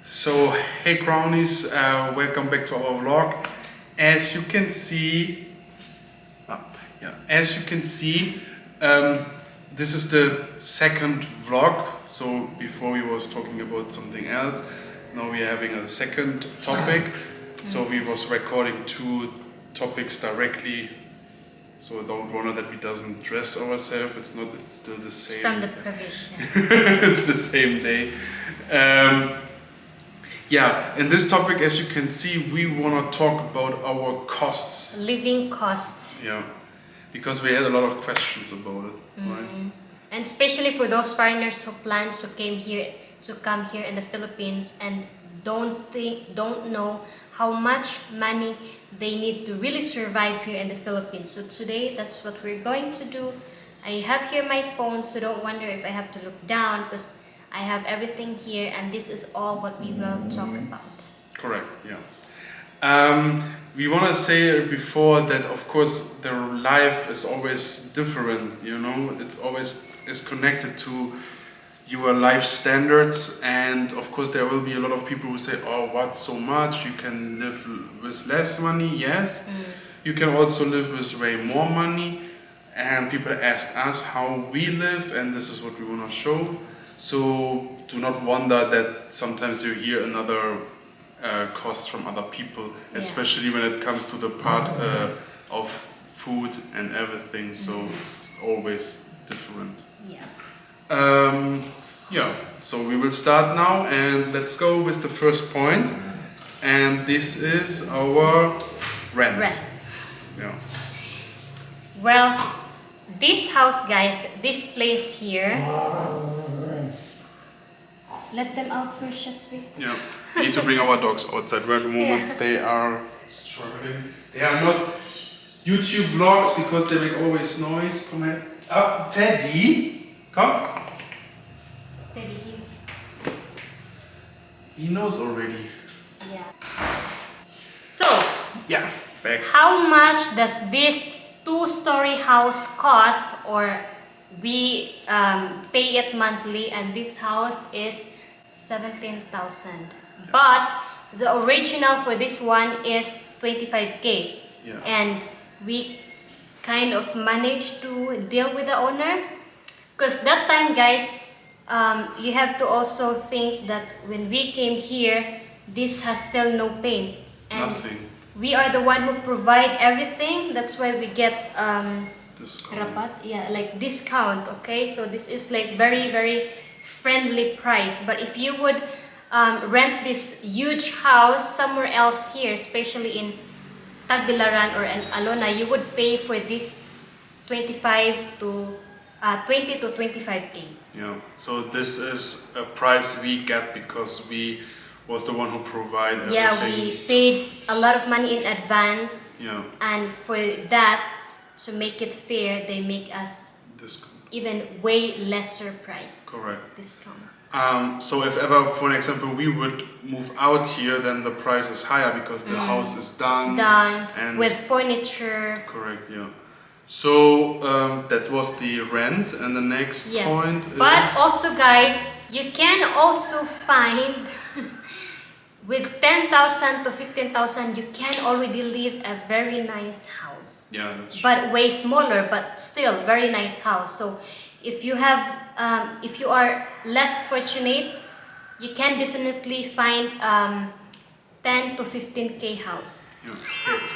So, hey Crownies, welcome back to our vlog. As you can see, this is the second vlog. So before we was talking about something else, now we are having a second topic. So we was recording two topics directly. So don't wonder that we doesn't dress ourselves. It's still the same. It's from the provision. It's the same day. In this topic, as you can see, we want to talk about our costs. Living costs. Yeah, because we had a lot of questions about it, right? And especially for those foreigners who plan to come here in the Philippines and don't know how much money they need to really survive here in the Philippines. So today, that's what we're going to do. I have here my phone, so don't wonder if I have to look down because I have everything here, and this is all what we will talk about. Correct, yeah. We want to say before that, of course, the life is always different, you know, it's always connected to your life standards, and of course there will be a lot of people who say, oh, what, so much? You can live with less money, yes. You can also live with way more money, and people ask us how we live, and this is what we want to show. So do not wonder that sometimes you hear another cost from other people, especially when it comes to the part of food and everything. So it's always different. So we will start now, and let's go with the first point. And this is our rent. Yeah. Well, this house, guys, this place here. Let them out first, Shatsby. Yeah, we need to bring our dogs outside. Right at the moment they are struggling. They are not YouTube vlogs because they make always noise. Come here. Up, Teddy. Come. Teddy, he knows already. Yeah. So. Yeah, back. How much does this two-story house cost, or we pay it monthly, and this house is 17,000. But the original for this one is 25K. And we kind of managed to deal with the owner, because that time, guys, you have to also think that when we came here, this has still no paint, and nothing. We are the one who provide everything. That's why we get discount. Like discount. Okay, so this is like very, very friendly price. But if you would rent this huge house somewhere else here, especially in Tagbilaran or in Alona, you would pay for this 20 to 25K. Yeah, so this is a price we get because we was the one who provided everything. Yeah, we paid a lot of money in advance. Yeah. And for that, to make it fair, they make us discount. Even way lesser price. Correct. Discount. So if ever, for example, we would move out here, then the price is higher because the house is done. It's done and with furniture. Correct, yeah. So that was the rent, and the next point is... But also, guys, you can also find with 10,000 to 15,000, you can already live a very nice house. Yeah, that's true. But way smaller, but still very nice house. So if you have, if you are less fortunate, you can definitely find 10 to 15K house. Yeah. Okay.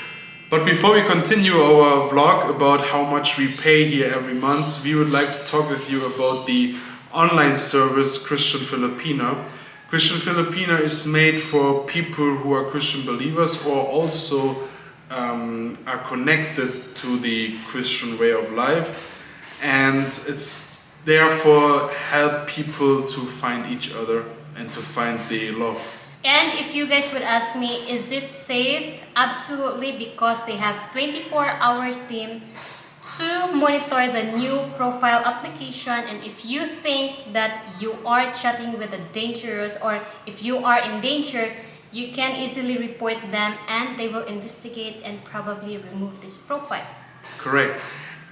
But before we continue our vlog about how much we pay here every month, we would like to talk with you about the online service Christian Filipino. Christian Filipino is made for people who are Christian believers or also are connected to the Christian way of life, and it's therefore help people to find each other and to find the love. And if you guys would ask me, is it safe? Absolutely, because they have 24-hour team to monitor the new profile application, and if you think that you are chatting with a dangerous, or if you are in danger, you can easily report them and they will investigate and probably remove this profile. Correct.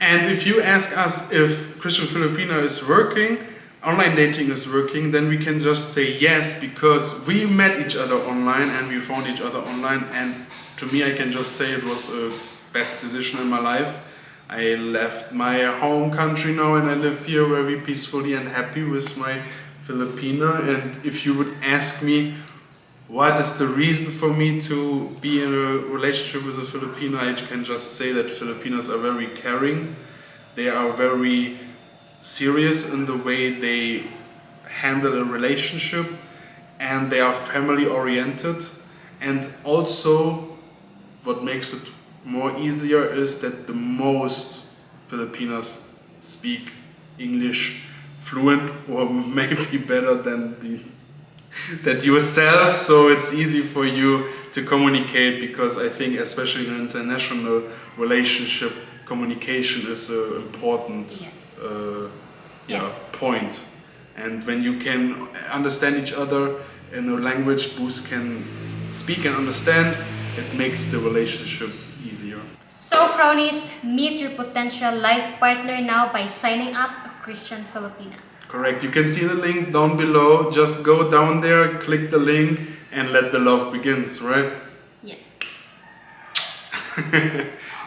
And if you ask us if Christian Filipino is working, online dating is working, then we can just say yes because we met each other online and we found each other online. And to me, I can just say it was the best decision in my life. I left my home country now and I live here very peacefully and happy with my Filipino. And if you would ask me what is the reason for me to be in a relationship with a Filipino, I can just say that Filipinos are very caring. They are very serious in the way they handle a relationship, and they are family oriented. And also what makes it more easier is that the most Filipinos speak English fluent or maybe better than yourself, so it's easy for you to communicate, because I think especially in an international relationship communication is an important point. And when you can understand each other in a language both can speak and understand, it makes the relationship easier. So, Crownies, meet your potential life partner now by signing up a Christian Filipina. Correct. You can see the link down below. Just go down there, click the link, and let the love begins, right? Yeah.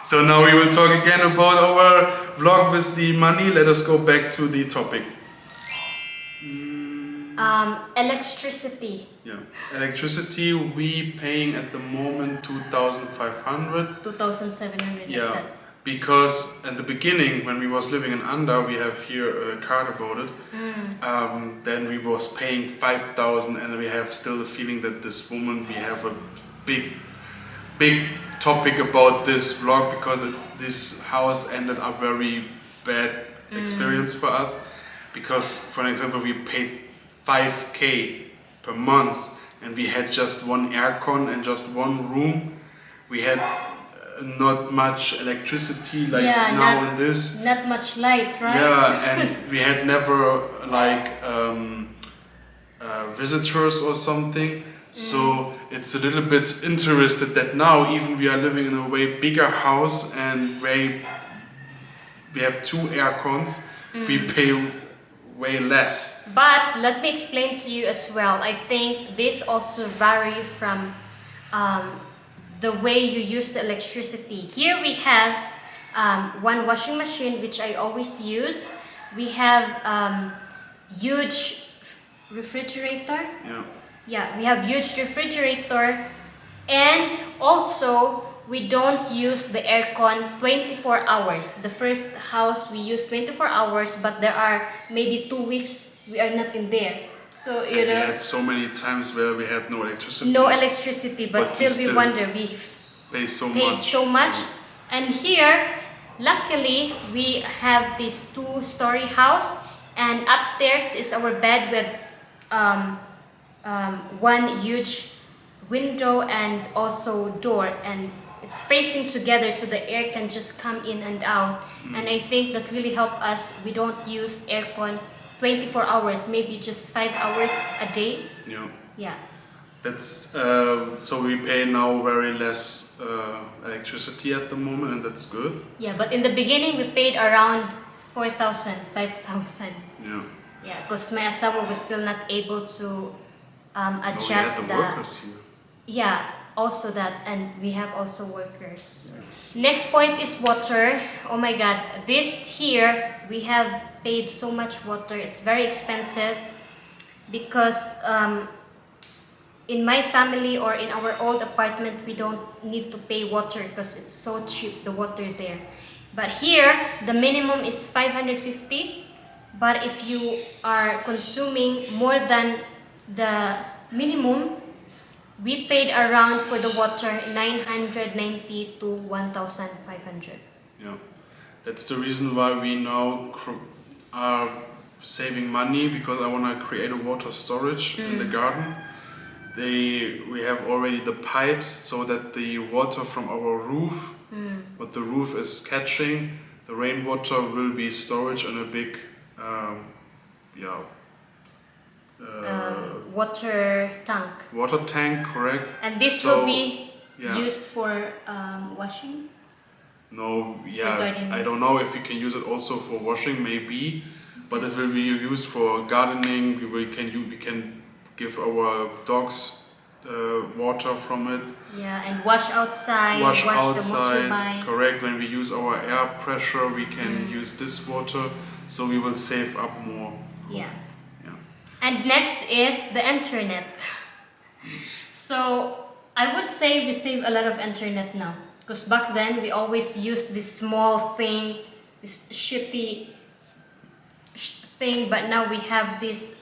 So now we will talk again about our vlog with the money. Let us go back to the topic. Electricity. Yeah, electricity we paying at the moment 2,500. 2,700. Yeah, like that. because at the beginning when we was living in Anda, we have here a card about it. Then we was paying 5,000, and we have still the feeling that this woman, we have a big topic about this vlog, because this house ended up very bad experience for us, because for example we paid 5K per month and we had just one aircon and just one room. We had not much electricity like now in this. Not much light, right? Yeah, and we had never like visitors or something. So it's a little bit interested that now even we are living in a way bigger house and we have 2 aircons, we pay way less. But let me explain to you as well. I think this also vary from the way you use the electricity. Here we have one washing machine which I always use. We have huge refrigerator. Yeah, we have huge refrigerator, and also we don't use the aircon 24 hours. The first house we use 24 hours, but there are maybe 2 weeks we are not in there. So you know, we had so many times where we had no electricity. No electricity, but still we wonder, we paid so much. And here, luckily, we have this 2-story house, and upstairs is our bed with one huge window and also door, and it's facing together so the air can just come in and out. And I think that really helped us. We don't use aircon 24 hours, maybe just 5 hours a day. Yeah. That's so we pay now very less electricity at the moment, and that's good. Yeah, but in the beginning we paid around 4,000, 5,000. Yeah, because my asawa was still not able to adjust the workers here. Yeah, also that, and we have also workers. Next point is water. Oh my god, this here we have paid so much water. It's very expensive because in my family or in our old apartment we don't need to pay water because it's so cheap, the water there. But here the minimum is 550, but if you are consuming more than the minimum, we paid around for the water 990 to 1,500. Yeah, that's the reason why we now are saving money, because I want to create a water storage in the garden. We have already the pipes so that the water from our roof, what the roof is catching, the rainwater will be storage in a big water tank. Water tank, correct. And this will be used for washing? No, I don't know if you can use it also for washing, maybe. but it will be used for gardening. We can give our dogs water from it. Yeah, and wash outside, Wash the outside, motorbike. correct. When we use our air pressure, we can use this water, so we will save up more. Yeah. Yeah. And next is the internet. So I would say we save a lot of internet now. Because back then we always used this small thing, this shitty thing, but now we have this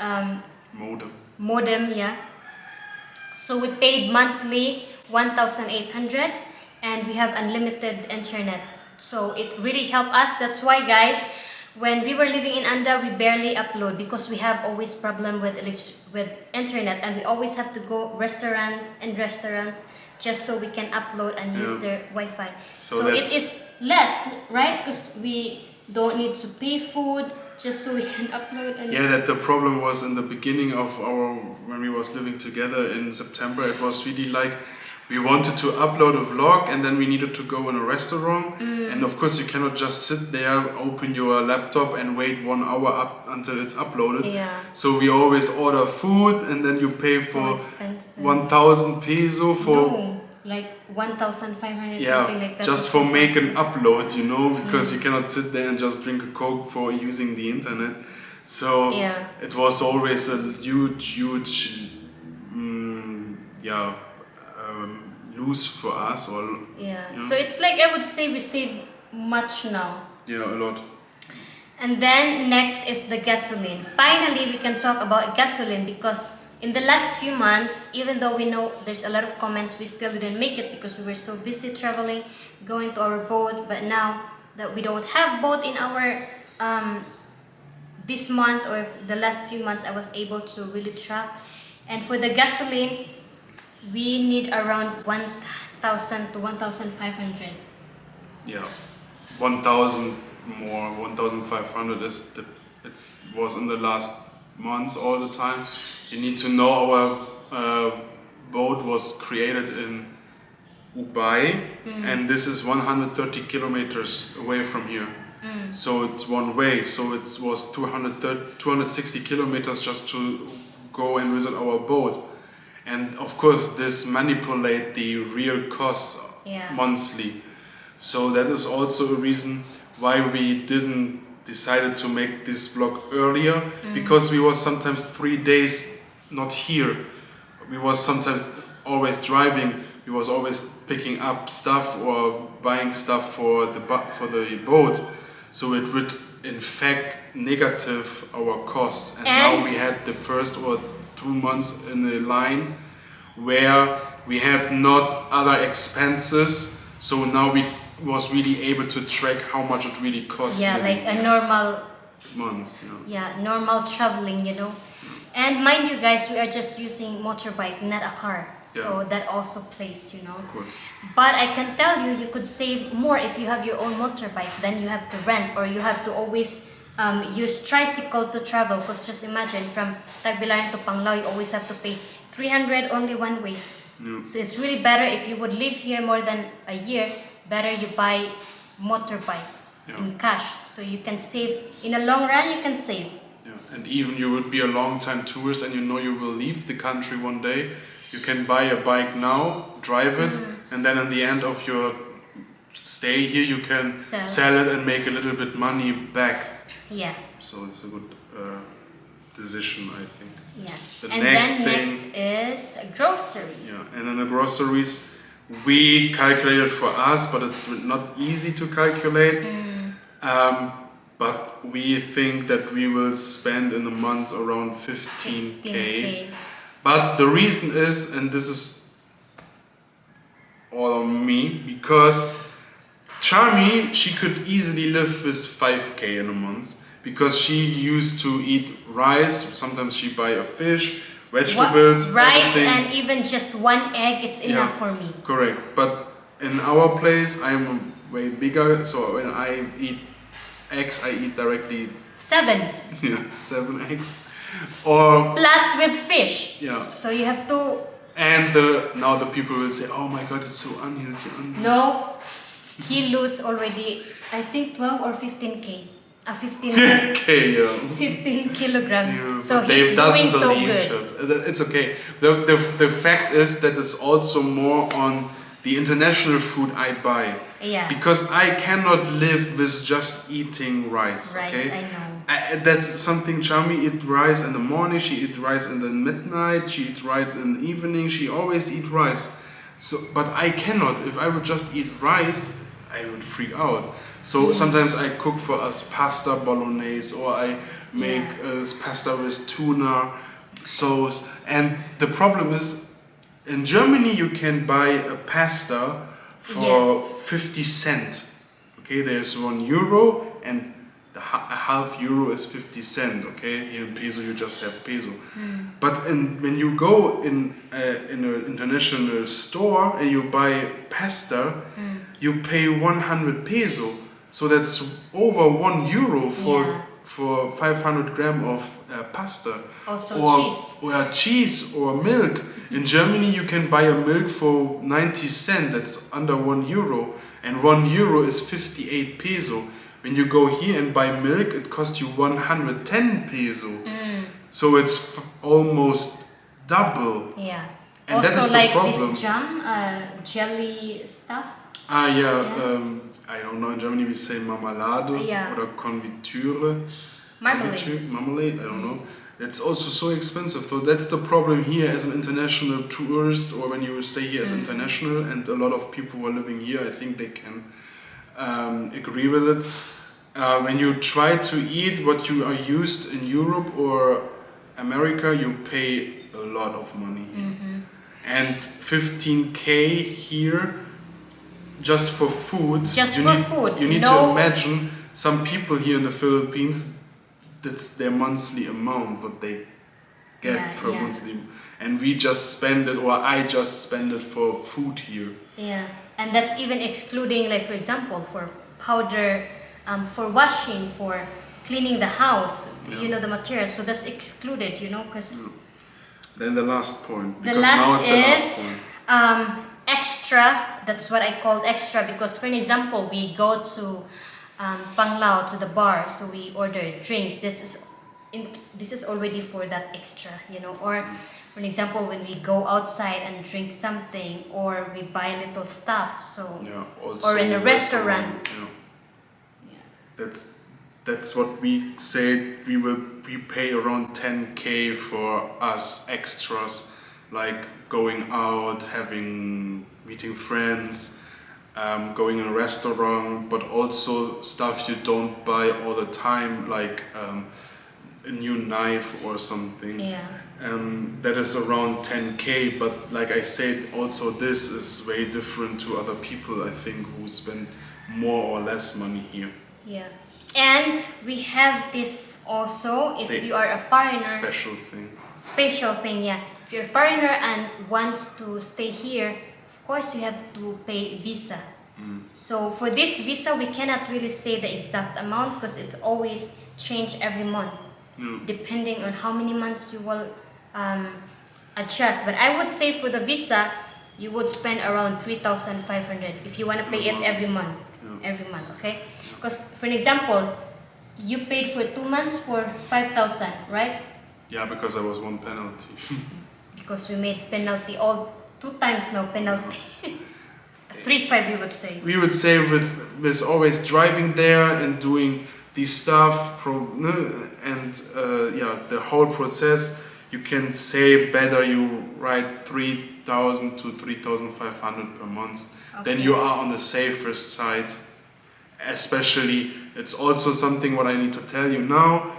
modem, yeah. So we paid monthly 1,800 and we have unlimited internet. So it really helped us. That's why, guys, when we were living in Anda, we barely upload because we have always problem with internet, and we always have to go restaurant just so we can upload and use their Wi-Fi. So it is less, right? Because we don't need to pay food just so we can upload. And that the problem was in the beginning of when we was living together in September. It was really like we wanted to upload a vlog and then we needed to go in a restaurant, and of course you cannot just sit there, open your laptop and wait 1 hour up until it's uploaded. So we always order food and then you pay for expensive. 1,000 peso for like 1,500 yeah, something like that. just for make an upload, you know, because you cannot sit there and just drink a Coke for using the internet. So it was always a huge lose for us. Or so it's like, I would say we save much now. Yeah, a lot. And then next is the gasoline. Finally, we can talk about gasoline because in the last few months, even though we know there's a lot of comments, we still didn't make it because we were so busy traveling, going to our boat. But now that we don't have boat in our this month or the last few months, I was able to really track. And for the gasoline, we need around 1,000 to 1,500. Yeah, 1,000 more, 1,500 is it was in the last months all the time. You need to know our boat was created in Ubay, and this is 130 kilometers away from here. So it's one way, so it was 260 kilometers just to go and visit our boat. And of course this manipulate the real costs monthly. So that is also a reason why we didn't decided to make this vlog earlier, because we was sometimes 3 days not here. We was sometimes always driving. We was always picking up stuff or buying stuff for the boat. So it would in fact negative our costs. And now we had the first or 2 months in a line where we had not other expenses. So now we was really able to track how much it really cost. Yeah, like a normal months. Normal traveling, you know. And mind you guys, we are just using motorbike, not a car. So that also plays, you know. Of course. But I can tell you, you could save more if you have your own motorbike. Then you have to rent, or you have to always use tricycle to travel. Because just imagine, from Tagbilaran to Panglao, you always have to pay 300 only one way. So it's really better if you would live here more than a year. Better you buy motorbike in cash, so you can save. In a long run, you can save. And even you would be a long-time tourist and you know you will leave the country one day, you can buy a bike now, drive it, and then at the end of your stay here, you can sell it and make a little bit money back. Yeah. So it's a good decision, I think. Yeah. Next is a grocery. Yeah, and then the groceries we calculated for us, but it's not easy to calculate. But we think that we will spend in a month around 15K. But the reason is, and this is all on me, because Charmy, she could easily live with 5K in a month, because she used to eat rice, sometimes she buy a fish, vegetables, rice, everything. And even just one egg, it's enough for me. Correct. But in our place, I'm way bigger, so when I eat eggs, I eat directly 7. Yeah, 7 eggs. Or plus with fish. Yeah. So you have to. And now the people will say, "Oh my God, it's so unhealthy." No, he lose already. I think 12 or 15K. 15 Okay, 15 kilogram. yeah, So but Dave he's doesn't doing so believe good. shots. It's okay. The fact is that it's also more on the international food I buy. Yeah. Because I cannot live with just eating rice. Rice, Okay. I know. That's something. Chami eat rice in the morning. She eat rice in the midnight. She eat rice in the evening. She always eat rice. So, but I cannot. If I would just eat rice, I would freak out. So sometimes I cook for us pasta bolognese, or I make pasta with tuna sauce. And the problem is, in Germany you can buy a pasta for Yes. 50 cent. Okay, there's €1 and a half euro is 50 cent. Okay, here in peso you just have peso. But when you go in an international store and you buy pasta, you pay 100 peso. So that's over €1 Yeah. for 500 gram of pasta. Also cheese. Or cheese or milk. In Germany you can buy a milk for 90 cent, that's under €1. And €1 is 58 peso. When you go here and buy milk, it costs you 110 peso. So it's almost double. Yeah. And also that is the like problem. this jam, jelly stuff. Ah, yeah. Yeah. I don't know. In Germany we say Marmelade Yeah. or Konfitüre. Marmalade, I don't know. It's also so expensive. So that's the problem here as an international tourist, or when you stay here as international, and a lot of people who are living here, I think they can agree with it. When you try to eat what you are used in Europe or America, you pay a lot of money here. And 15K here just for food. Just you for need, food. You need No. to imagine some people here in the Philippines, that's their monthly amount, what they get per monthly. And we just spend it, or I just spend it for food here. Yeah, and that's even excluding, like for example, for powder, for washing, for cleaning the house. You know, the material. So that's excluded. You know, because Then the last point. the Because now last it's the last is point. extra. That's what I called extra, because for an example, we go to Panglao, to the bar, so we order drinks. This is already for that extra, you know. Or for an example, when we go outside and drink something, or we buy little stuff, so Also or in a restaurant. That's what we say. We pay around 10K for us extras, like going out, meeting friends, going in a restaurant, but also stuff you don't buy all the time, like a new knife or something. Yeah. That is around 10K, but like I said, also this is way different to other people, I think, who spend more or less money here. Yeah. And we have this also, if you are a foreigner. Special thing, yeah. If you're a foreigner and wants to stay here, of course you have to pay visa. So for this visa, we cannot really say the exact amount, because it's always changed every month, depending on how many months you will adjust. But I would say for the visa, you would spend around 3,500 if you want to pay it every month. Every month, okay? Because for an example, you paid for 2 months for 5,000, right? Yeah, because I was one penalty. Because we made penalty all 2 times now penalty. 3-5 we would say. We would say with always driving there and doing the stuff and the whole process, you can say better you write 3,000 to 3,500 per month. Okay. Then you are on the safer side. Especially, it's also something what I need to tell you now.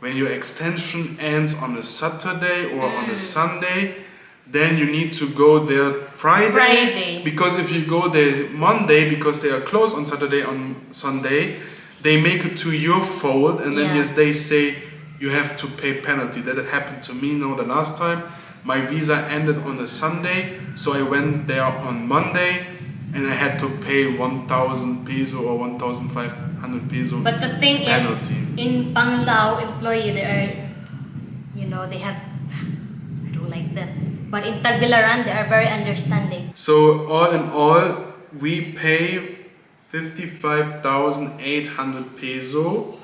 When your extension ends on a Saturday or on a Sunday, then you need to go there Friday. Because if you go there Monday, because they are closed on Saturday, on Sunday, they make it to your fault, and then they say you have to pay penalty. That happened to me now the last time. My visa ended on a Sunday, so I went there on Monday, and I had to pay 1,000 peso or 1,500 peso. But the thing penalty. Is, in Panglao employee, they are, they have, I don't like them. But in Tagbilaran, they are very understanding. So all in all, we pay 55,800 peso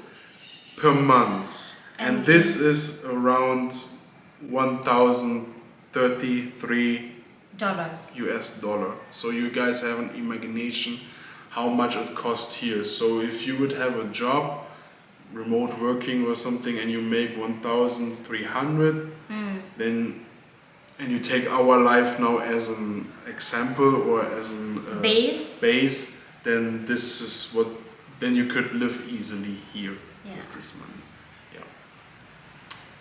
per month. And this is around 1,033 US dollar. So you guys have an imagination how much it costs here. So if you would have a job, remote working or something, and you make 1,300, then, and you take our life now as an example or as an base, then this is what, then you could live easily here with this money. Yeah.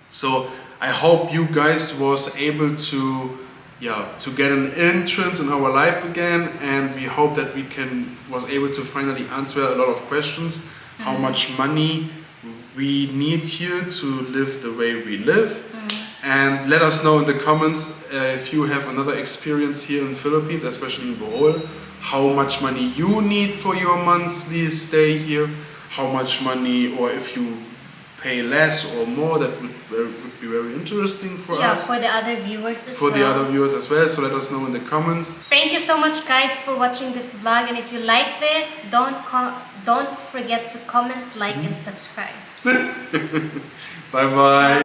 So I hope you guys was able to get an entrance in our life again, and we hope that we was able to finally answer a lot of questions. How much money we need here to live the way we live. And let us know in the comments if you have another experience here in the Philippines, especially in Bohol, how much money you need for your monthly stay here, how much money, or if you pay less or more. That would be very interesting for us. For the other viewers as well. For the other viewers as well, so let us know in the comments. Thank you so much guys for watching this vlog, and if you like this, don't forget to comment, like and subscribe. Bye bye.